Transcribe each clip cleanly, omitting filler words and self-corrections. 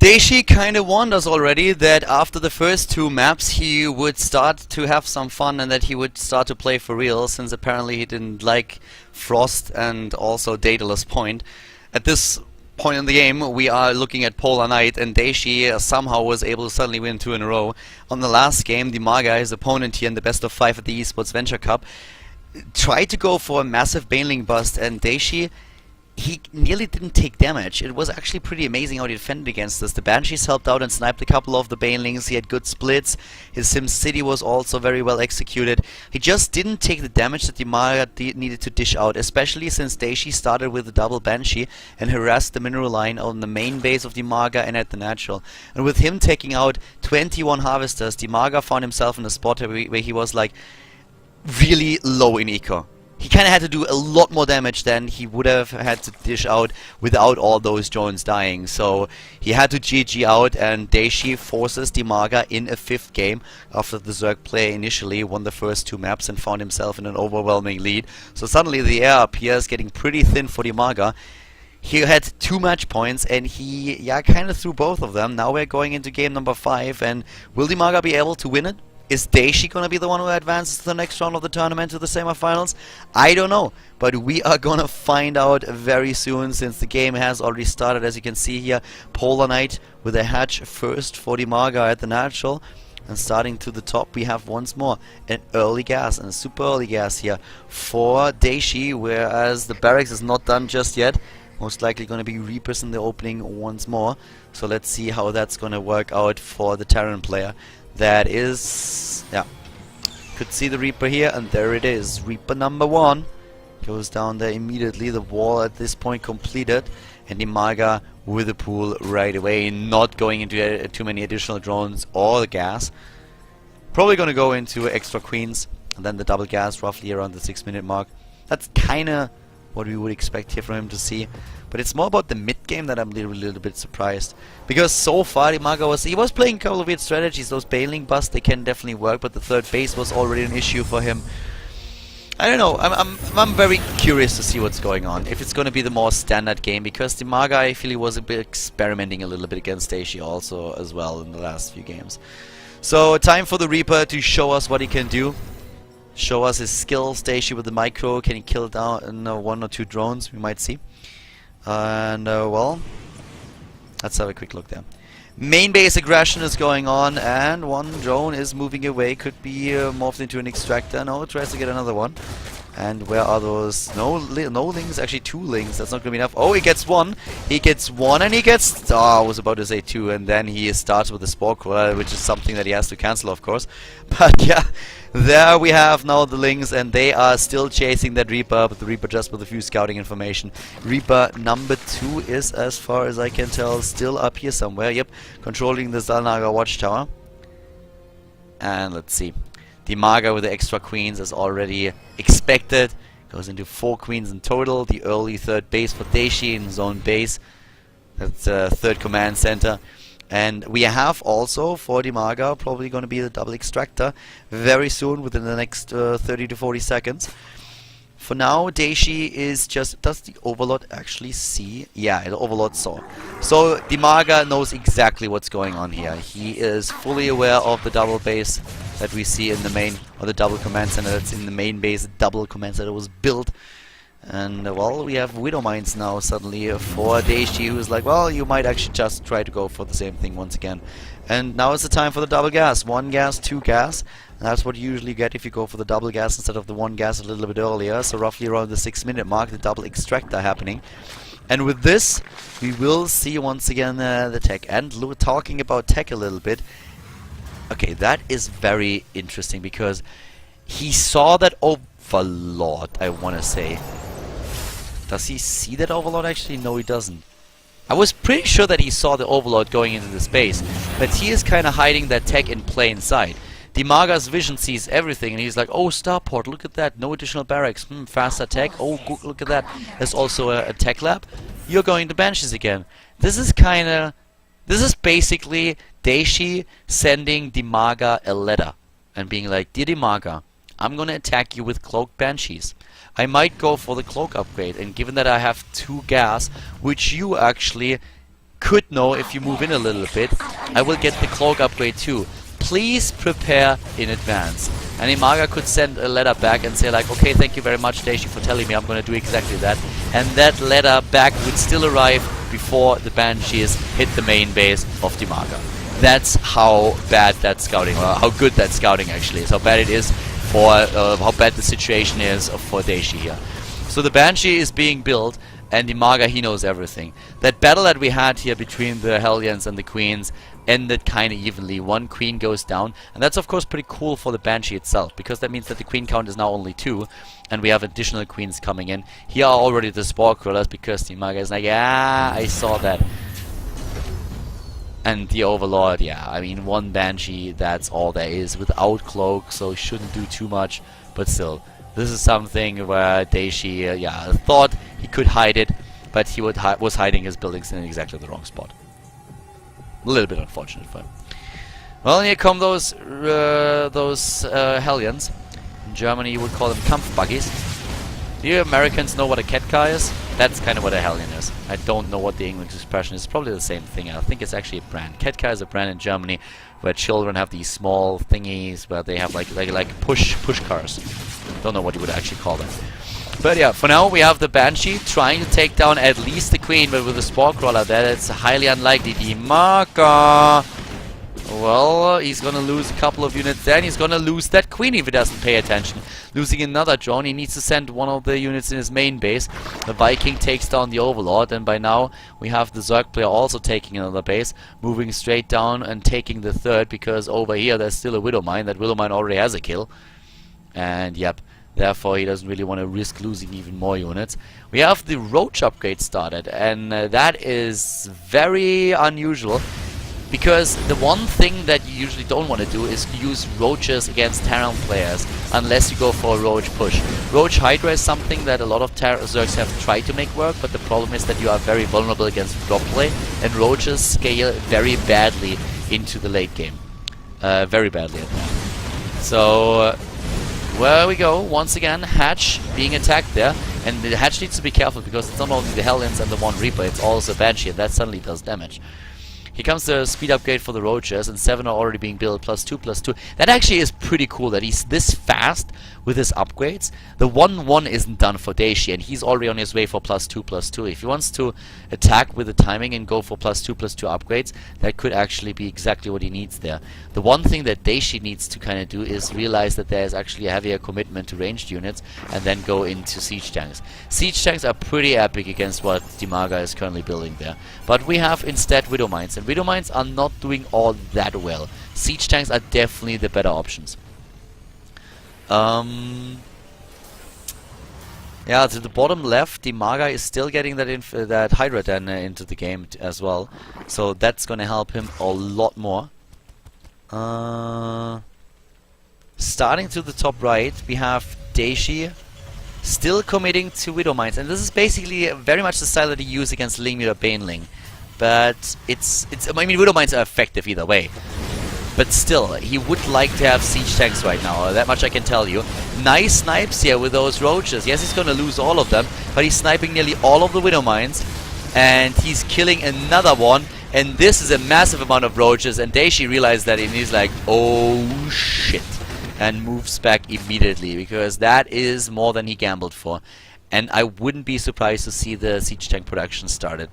Dayshi kind of warned us already that after the first two maps he would start to have some fun and that he would start to play for real, since apparently he didn't like Frost and also Daedalus Point. At this point in the game we are looking at Polar Knight, and Dayshi somehow was able to suddenly win 2 in a row. On the last game, Dimaga, his opponent here in the best of 5 at the Esports Venture Cup, tried to go for a massive Baneling bust, and Dayshi, he nearly didn't take damage. It was actually pretty amazing how he defended against this. The Banshees helped out and sniped a couple of the Banelings. He had good splits. His Sim City was also very well executed. He just didn't take the damage that Dimaga needed to dish out, especially since Dayshi started with a double Banshee and harassed the mineral line on the main base of Dimaga and at the natural. And with him taking out 21 harvesters, Dimaga found himself in a spot where he was like really low in eco. He kind of had to do a lot more damage than he would have had to dish out without all those drones dying. So he had to GG out, and Dayshi forces Dimaga in a 5th game after the ZerG player initially won the first 2 maps and found himself in an overwhelming lead. So suddenly the air up here is getting pretty thin for Dimaga. He had 2 match points and he kind of threw both of them. Now we're going into game number 5, and will Dimaga be able to win it? Is Dayshi gonna be the one who advances to the next round of the tournament, to the semifinals? I don't know, but we are gonna find out very soon, since the game has already started. As you can see here, Polar Knight with a hatch first for Dimaga at the natural, and starting to the top we have once more an early gas, and a super early gas here for Dayshi, whereas the barracks is not done just yet. Most likely gonna be Reapers in the opening once more, so let's see how that's gonna work out for the Terran player. That is, could see the Reaper here, and there it is. Reaper number 1 goes down there immediately. The wall at this point completed, and Dimaga with the pool right away, not going into too many additional drones or the gas. Probably going to go into extra queens, and then the double gas roughly around the 6-minute mark. That's kind of what we would expect here from him to see. But it's more about the mid-game that I'm a little bit surprised. Because so far Dimaga was playing a couple of weird strategies. Those Baneling busts, they can definitely work, but the 3rd base was already an issue for him. I don't know, I'm very curious to see what's going on. If it's going to be the more standard game, because Dimaga, I feel he was a bit experimenting a little bit against Dayshi also as well in the last few games. So time for the Reaper to show us what he can do. Show us his skills. Dayshi with the micro, can he kill down 1 or 2 drones? We might see. And well, let's have a quick look there. Main base aggression is going on, and 1 drone is moving away. Could be morphed into an extractor. No, it tries to get another one. And where are those? No lings, actually 2 lings. That's not gonna be enough. Oh, he gets 1. He gets 1, and he gets, I was about to say 2, and then he starts with the Spore Crawler, which is something that he has to cancel, of course. But yeah, there we have now the lings, and they are still chasing that Reaper, but the Reaper just with a few scouting information. Reaper number 2 is, as far as I can tell, still up here somewhere. Yep, controlling the Zalnaga watchtower. And let's see. Dimaga with the extra queens as already expected. Goes into 4 queens in total. The early 3rd base for Dayshi in zone base. That's 3rd command center. And we have also for Dimaga probably going to be the double extractor very soon, within the next 30 to 40 seconds. For now, Dayshi is just... Does the Overlord actually see? Yeah, the Overlord saw. So Dimaga knows exactly what's going on here. He is fully aware of the double base that we see in the main, or the double command center that's in the main base. The double command center was built. And well, we have Widow Mines now suddenly for Dayshi, who's like, well, you might actually just try to go for the same thing once again. And now is the time for the double gas. 1 gas, 2 gas. And that's what you usually get if you go for the double gas instead of the 1 gas a little bit earlier. So roughly around the 6-minute mark, the double extractor happening. And with this, we will see once again the tech. And talking about tech a little bit. Okay, that is very interesting, because he saw that Overlord, I want to say. Does he see that Overlord actually? No, he doesn't. I was pretty sure that he saw the Overlord going into the space, but he is kind of hiding that tech in plain sight. Dimaga's vision sees everything, and he's like, oh, starport, look at that, no additional barracks, faster tech, oh, look at that, there's also a tech lab. You're going to Banshees again. This is basically Dayshi sending Dimaga a letter and being like, dear Dimaga, I'm gonna attack you with cloaked Banshees. I might go for the cloak upgrade, and given that I have 2 gas, which you actually could know if you move in a little bit, I will get the cloak upgrade too. Please prepare in advance. And Dimaga could send a letter back and say like, okay, thank you very much, Dayshi, for telling me I'm going to do exactly that. And that letter back would still arrive before the Banshees hit the main base of Dimaga. That's how bad that scouting, or how good that scouting actually is. How bad it is for, how bad the situation is for Dayshi here. So the Banshee is being built, and Dimaga, he knows everything. That battle that we had here between the Hellions and the Queens ended kind of evenly. One queen goes down, and that's of course pretty cool for the Banshee itself, because that means that the queen count is now only 2, and we have additional queens coming in. Here are already the Spore Crawlers, because Dimaga is like, yeah, I saw that. And the Overlord, yeah, I mean, one Banshee, that's all there is, without cloak, so shouldn't do too much, but still. This is something where Dayshi, yeah, thought he could hide it, but he was hiding his buildings in exactly the wrong spot. A little bit unfortunate for him. Well, here come those Hellions. In Germany, you would call them Kampfbuggies. Do you Americans know what a cat car is? That's kind of what a Hellion is. I don't know what the English expression is. It's probably the same thing. I think it's actually a brand. Cat car is a brand in Germany where children have these small thingies where they have like push cars. Don't know what you would actually call them. But yeah, for now we have the Banshee trying to take down at least the Queen, but with the Spore Crawler there, it's highly unlikely. Dimaga! Well, he's gonna lose a couple of units there, and he's gonna lose that Queen if he doesn't pay attention. Losing another drone, he needs to send one of the units in his main base. The Viking takes down the Overlord, and by now we have the ZerG player also taking another base, moving straight down and taking the third, because over here there's still a Widow Mine. That Widow Mine already has a kill. And yep. Therefore, he doesn't really want to risk losing even more units. We have the Roach upgrade started, and that is very unusual, because the one thing that you usually don't want to do is use Roaches against Terran players, unless you go for a Roach push. Roach Hydra is something that a lot of ZerGs have tried to make work, but the problem is that you are very vulnerable against drop play, and Roaches scale very badly into the late game. Very badly at that. So... where we go, once again, Hatch being attacked there, and the Hatch needs to be careful because it's not only the Hellions and the one Reaper, it's also Banshee, and that suddenly does damage. Here comes the speed upgrade for the Roaches, and 7 are already being built, +2/+2. That actually is pretty cool that he's this fast with his upgrades. The 1-1 isn't done for Dayshi, and he's already on his way for +2/+2. If he wants to attack with the timing and go for +2/+2 upgrades, that could actually be exactly what he needs there. The one thing that Dayshi needs to kind of do is realize that there is actually a heavier commitment to ranged units, and then go into siege tanks. Siege tanks are pretty epic against what Dimaga is currently building there. But we have instead Widow Mines, and Widow Mines are not doing all that well. Siege tanks are definitely the better options. Yeah, to the bottom left, Dimaga is still getting that Hydra Den into the game as well. So that's gonna help him a lot more. Starting to the top right, we have Dayshi still committing to Widow Mines, and this is basically very much the style that he used against Lingmid or Baneling. But I mean, Widow Mines are effective either way. But still, he would like to have siege tanks right now, that much I can tell you. Nice snipes here with those Roaches. Yes, he's gonna lose all of them, but he's sniping nearly all of the Widow Mines. And he's killing another one, and this is a massive amount of Roaches, and Dayshi realized that, and he's like, oh shit. And moves back immediately, because that is more than he gambled for. And I wouldn't be surprised to see the siege tank production started.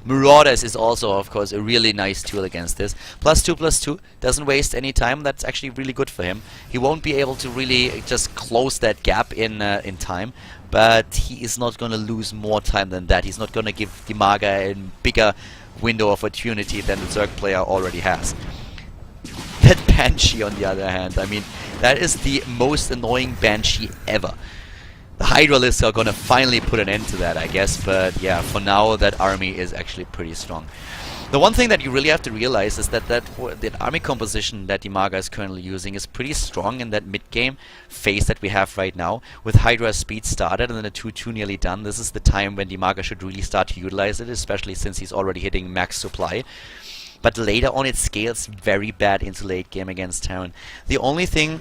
Marauders is also, of course, a really nice tool against this. +2/+2 doesn't waste any time. That's actually really good for him. He won't be able to really just close that gap in time, but he is not going to lose more time than that. He's not going to give Dimaga a bigger window of opportunity than the ZerG player already has. That Banshee, on the other hand, I mean, that is the most annoying Banshee ever. The Hydralisks are gonna finally put an end to that, I guess, but yeah, for now that army is actually pretty strong. The one thing that you really have to realize is that that army composition that Dimaga is currently using is pretty strong in that mid-game phase that we have right now, with Hydra speed started and then the 2-2 nearly done. This is the time when Dimaga should really start to utilize it, especially since he's already hitting max supply. but later on it scales very bad into late game against Terran. The only thing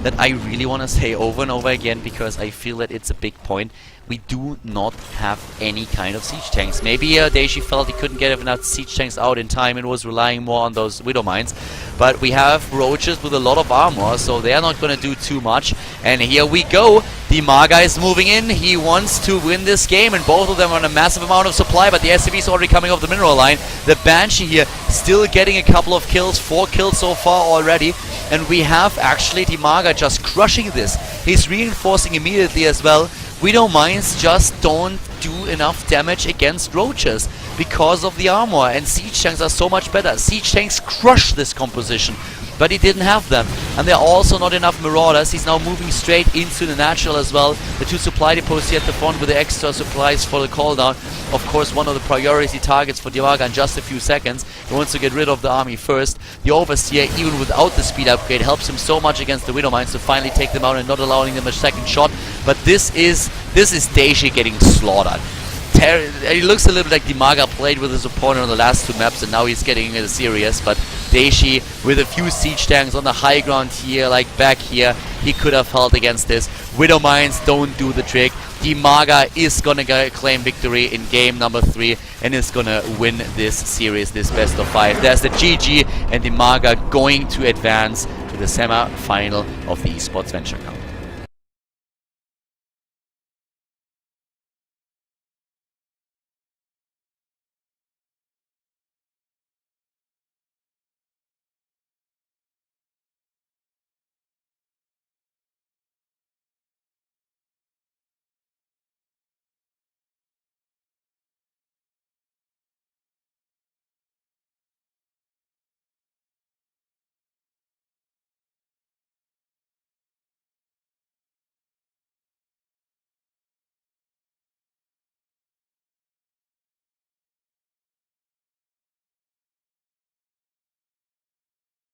that I really want to say over and over again, because I feel that it's a big point, we do not have any kind of siege tanks. Maybe Dayshi felt he couldn't get enough siege tanks out in time and was relying more on those Widow Mines. But we have roaches with a lot of armor, so they're not going to do too much. And here we go. Dimaga is moving in. He wants to win this game, and both of them are on a massive amount of supply, but the SCV is already coming off the mineral line. The Banshee here still getting a couple of kills, 4 kills so far already. And we have actually Dimaga just crushing this. He's reinforcing immediately as well. Widow Mines just don't do enough damage against roaches because of the armor, and siege tanks are so much better. Siege tanks crush this composition, but he didn't have them, and there are also not enough marauders. He's now moving straight into the natural as well. The 2 supply depots here at the front with the extra supplies for the cooldown. Of course, one of the priority targets for Dimaga in just a few seconds. He wants to get rid of the army first. The Overseer, even without the speed upgrade, helps him so much against the Widow Mines to finally take them out and not allowing them a second shot. But this is Dayshi getting slaughtered. It looks a little bit like Dimaga played with his opponent on the last 2 maps, and now he's getting serious. But Dayshi, with a few siege tanks on the high ground here, like back here, he could have held against this. Widow Mines don't do the trick. Dimaga is gonna claim victory in game number 3 and is gonna win this series, this best of 5. There's the GG, and Dimaga going to advance to the semi-final of the Esports Venture Cup.